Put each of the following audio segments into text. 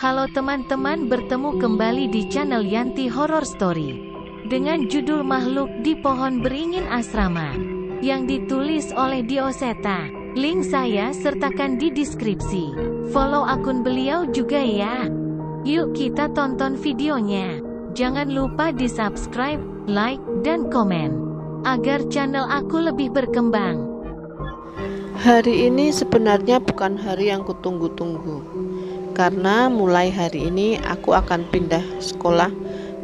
Halo teman-teman, bertemu kembali di channel Yanti Horror Story dengan judul Makhluk di Pohon Beringin Asrama yang ditulis oleh Dioseta. Link saya sertakan di deskripsi. Follow akun beliau juga ya. Yuk kita tonton videonya. Jangan lupa di subscribe, like, dan komen agar channel aku lebih berkembang. Hari ini sebenarnya bukan hari yang kutunggu-tunggu, karena mulai hari ini aku akan pindah sekolah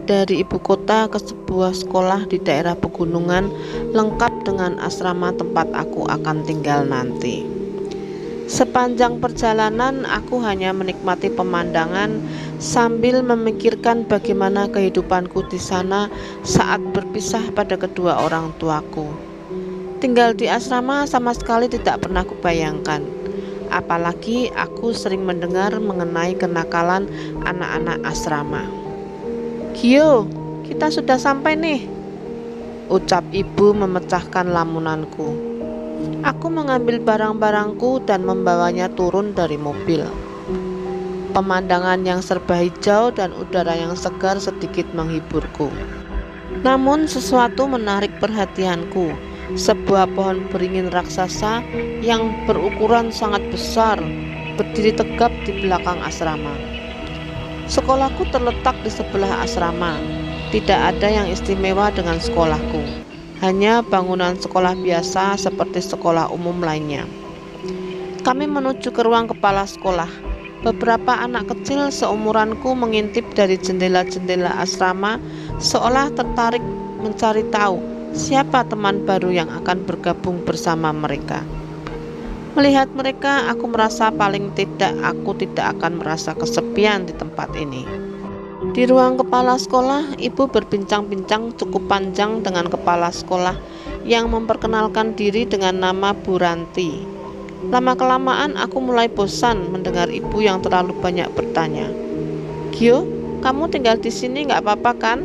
dari ibu kota ke sebuah sekolah di daerah pegunungan, lengkap dengan asrama tempat aku akan tinggal nanti. Sepanjang perjalanan aku hanya menikmati pemandangan sambil memikirkan bagaimana kehidupanku di sana saat berpisah pada kedua orang tuaku. Tinggal di asrama sama sekali tidak pernah kubayangkan. Apalagi aku sering mendengar mengenai kenakalan anak-anak asrama. "Gio, kita sudah sampai nih," ucap ibu memecahkan lamunanku. Aku mengambil barang-barangku dan membawanya turun dari mobil. Pemandangan yang serba hijau dan udara yang segar sedikit menghiburku. Namun sesuatu menarik perhatianku. Sebuah pohon beringin raksasa yang berukuran sangat besar berdiri tegap di belakang asrama. Sekolahku terletak di sebelah asrama. Tidak ada yang istimewa dengan sekolahku, hanya bangunan sekolah biasa seperti sekolah umum lainnya. Kami menuju ke ruang kepala sekolah. Beberapa anak kecil seumuranku mengintip dari jendela-jendela asrama, seolah tertarik mencari tahu siapa teman baru yang akan bergabung bersama mereka. Melihat mereka, aku merasa paling tidak aku tidak akan merasa kesepian di tempat ini. Di ruang kepala sekolah, ibu berbincang-bincang cukup panjang dengan kepala sekolah yang memperkenalkan diri dengan nama Bu Ranti. Lama-kelamaan aku mulai bosan mendengar ibu yang terlalu banyak bertanya. "Gio, kamu tinggal di sini nggak apa-apa kan?"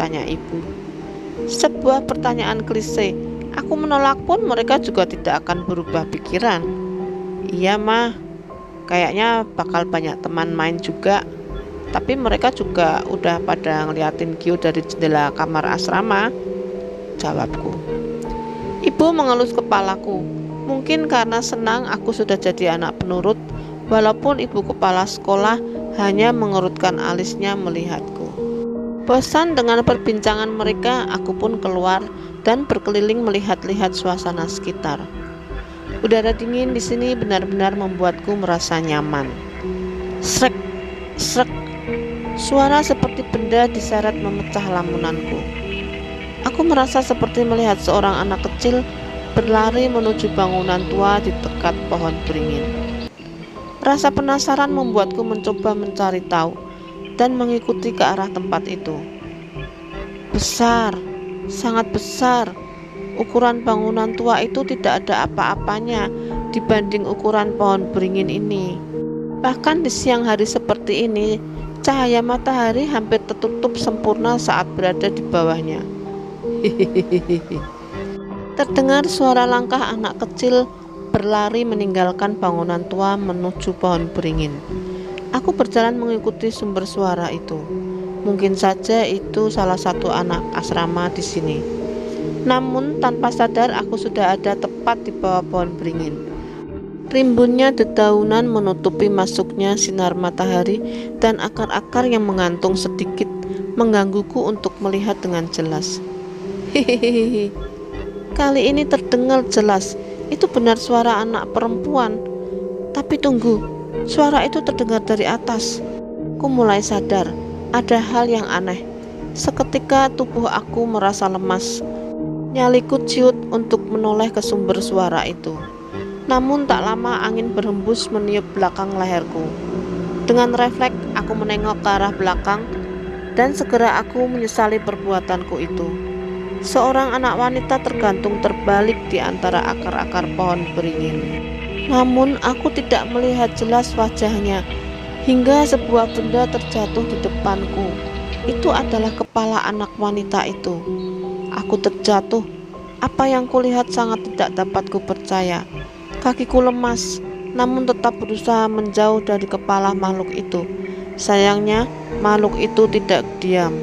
tanya ibu. Sebuah pertanyaan klise. Aku menolak pun mereka juga tidak akan berubah pikiran. "Iya mah, kayaknya bakal banyak teman main juga." Tapi mereka juga udah pada ngeliatin Gio dari jendela kamar asrama, jawabku. Ibu mengelus kepalaku. Mungkin karena senang aku sudah jadi anak penurut, walaupun ibu kepala sekolah hanya mengerutkan alisnya melihatku. Bosan dengan perbincangan mereka, aku pun keluar dan berkeliling melihat-lihat suasana sekitar. Udara dingin di sini benar-benar membuatku merasa nyaman. Srek, srek, suara seperti benda diseret memecah lamunanku. Aku merasa seperti melihat seorang anak kecil berlari menuju bangunan tua di dekat pohon beringin. Rasa penasaran membuatku mencoba mencari tahu dan mengikuti ke arah tempat itu. Besar, sangat besar. Ukuran bangunan tua itu tidak ada apa-apanya dibanding ukuran pohon beringin ini. Bahkan di siang hari seperti ini, cahaya matahari hampir tertutup sempurna saat berada di bawahnya. Terdengar suara langkah anak kecil berlari meninggalkan bangunan tua menuju pohon beringin. Aku berjalan mengikuti sumber suara itu. Mungkin saja itu salah satu anak asrama di sini. Namun tanpa sadar aku sudah ada tepat di bawah pohon beringin. Rimbunnya dedaunan menutupi masuknya sinar matahari dan akar-akar yang menggantung sedikit menggangguku untuk melihat dengan jelas. Hehehe. Kali ini terdengar jelas. Itu benar suara anak perempuan. Tapi tunggu. Suara itu terdengar dari atas. Ku mulai sadar, ada hal yang aneh. Seketika tubuh aku merasa lemas. Nyaliku ciut untuk menoleh ke sumber suara itu. Namun tak lama angin berhembus meniup belakang leherku. Dengan refleks aku menengok ke arah belakang dan segera aku menyesali perbuatanku itu. Seorang anak wanita tergantung terbalik di antara akar-akar pohon beringin. Namun aku tidak melihat jelas wajahnya hingga sebuah benda terjatuh di depanku. Itu adalah kepala anak wanita itu. Aku terjatuh. Apa yang kulihat sangat tidak dapat kupercaya. Kakiku lemas, namun tetap berusaha menjauh dari kepala makhluk itu. Sayangnya, makhluk itu tidak diam.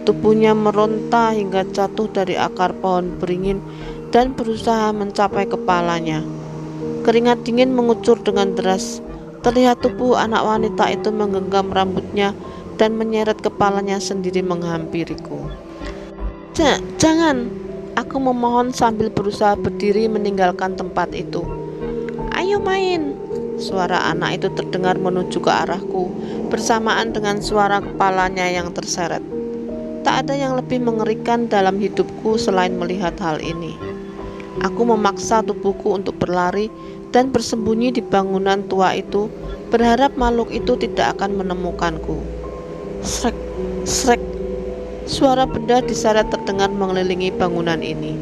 Tubuhnya meronta hingga jatuh dari akar pohon beringin dan berusaha mencapai kepalanya. Keringat dingin mengucur dengan deras. Terlihat tubuh anak wanita itu menggenggam rambutnya dan menyeret kepalanya sendiri menghampiriku. Jangan, aku memohon sambil berusaha berdiri meninggalkan tempat itu. Ayo main, suara anak itu terdengar menuju ke arahku bersamaan dengan suara kepalanya yang terseret. Tak ada yang lebih mengerikan dalam hidupku selain melihat hal ini. Aku memaksa tubuhku untuk berlari dan bersembunyi di bangunan tua itu, berharap makhluk itu tidak akan menemukanku. Srek, srek. Suara benda diseret terdengar mengelilingi bangunan ini.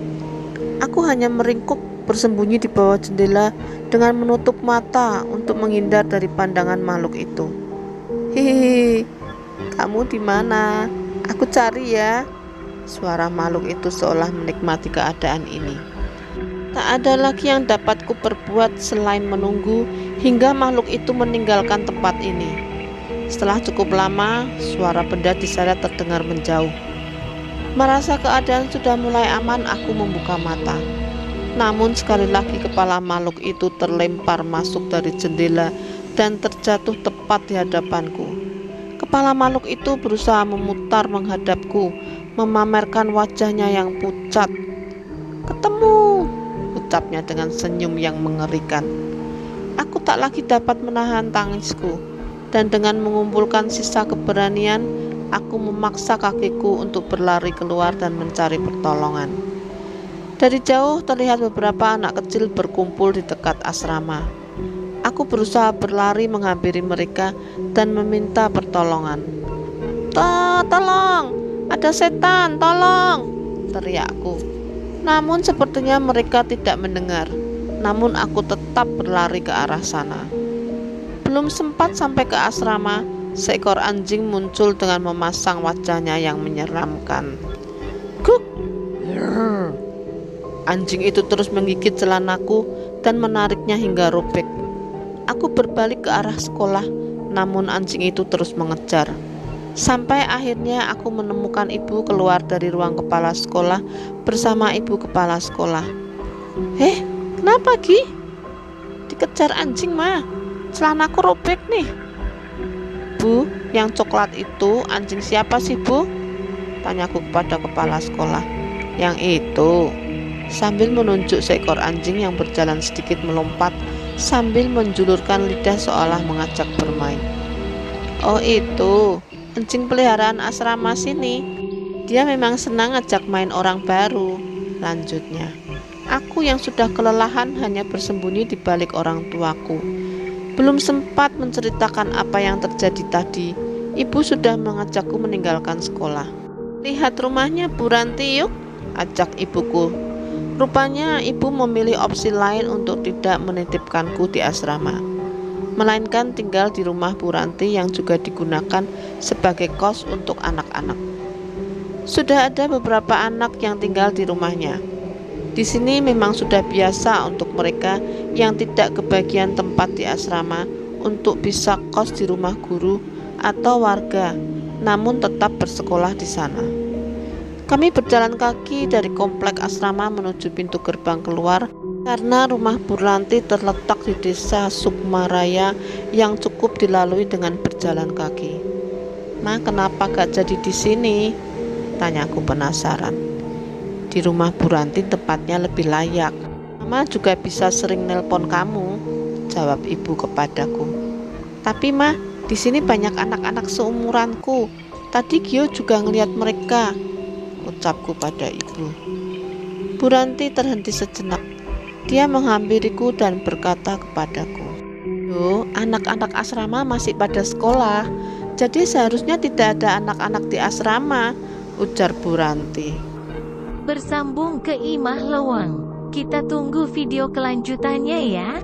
Aku hanya meringkuk bersembunyi di bawah jendela dengan menutup mata untuk menghindar dari pandangan makhluk itu. Hihihi, kamu di mana? Aku cari ya. Suara makhluk itu seolah menikmati keadaan ini. Tak ada lagi yang dapat kuperbuat selain menunggu hingga makhluk itu meninggalkan tempat ini. Setelah cukup lama, suara benda diseret terdengar menjauh. Merasa keadaan sudah mulai aman, aku membuka mata. Namun sekali lagi kepala makhluk itu terlempar masuk dari jendela dan terjatuh tepat di hadapanku. Kepala makhluk itu berusaha memutar menghadapku, memamerkan wajahnya yang pucat. Ketemu, ucapnya dengan senyum yang mengerikan. Aku tak lagi dapat menahan tangisku, dan dengan mengumpulkan sisa keberanian, aku memaksa kakiku untuk berlari keluar dan mencari pertolongan. Dari jauh terlihat beberapa anak kecil berkumpul di dekat asrama. Aku berusaha berlari menghampiri mereka dan meminta pertolongan. Tolong, ada setan, tolong, teriakku. Namun sepertinya mereka tidak mendengar. Namun aku tetap berlari ke arah sana. Belum sempat sampai ke asrama, seekor anjing muncul dengan memasang wajahnya yang menyeramkan. Guk! Anjing itu terus menggigit celanaku dan menariknya hingga robek. Aku berbalik ke arah sekolah, namun anjing itu terus mengejar. Sampai akhirnya aku menemukan ibu keluar dari ruang kepala sekolah bersama ibu kepala sekolah. Kenapa Gi? Dikejar anjing mah, celanaku robek nih. Bu, yang coklat itu anjing siapa sih Bu? Tanyaku kepada kepala sekolah. Yang itu, sambil menunjuk seekor anjing yang berjalan sedikit melompat sambil menjulurkan lidah seolah mengajak bermain. Oh itu, anjing peliharaan asrama sini. Dia memang senang ngajak main orang baru, lanjutnya. Aku yang sudah kelelahan hanya bersembunyi di balik orang tuaku. Belum sempat menceritakan apa yang terjadi tadi, ibu sudah mengajakku meninggalkan sekolah. Lihat rumahnya Bu Ranti yuk, ajak ibuku. Rupanya ibu memilih opsi lain untuk tidak menitipkanku di asrama, melainkan tinggal di rumah Bu Ranti yang juga digunakan sebagai kos untuk anak-anak. Sudah ada beberapa anak yang tinggal di rumahnya. Di sini memang sudah biasa untuk mereka yang tidak kebagian tempat di asrama untuk bisa kos di rumah guru atau warga, namun tetap bersekolah di sana. Kami berjalan kaki dari komplek asrama menuju pintu gerbang keluar karena rumah Bu Ranti terletak di desa Sukmaraya yang cukup dilalui dengan berjalan kaki. Ma, kenapa gak jadi di sini? Tanyaku penasaran. Di rumah Bu Ranti tempatnya lebih layak. Mama juga bisa sering nelpon kamu, jawab ibu kepadaku. Tapi Ma, di sini banyak anak-anak seumuranku. Tadi Gio juga ngelihat mereka, ucapku pada ibu. Bu Ranti terhenti sejenak. Dia menghampiriku dan berkata kepadaku, "Loh, anak-anak asrama masih pada sekolah, jadi seharusnya tidak ada anak-anak di asrama," ujar Bu Ranti. Bersambung ke Imah Leweng. Kita tunggu video kelanjutannya ya.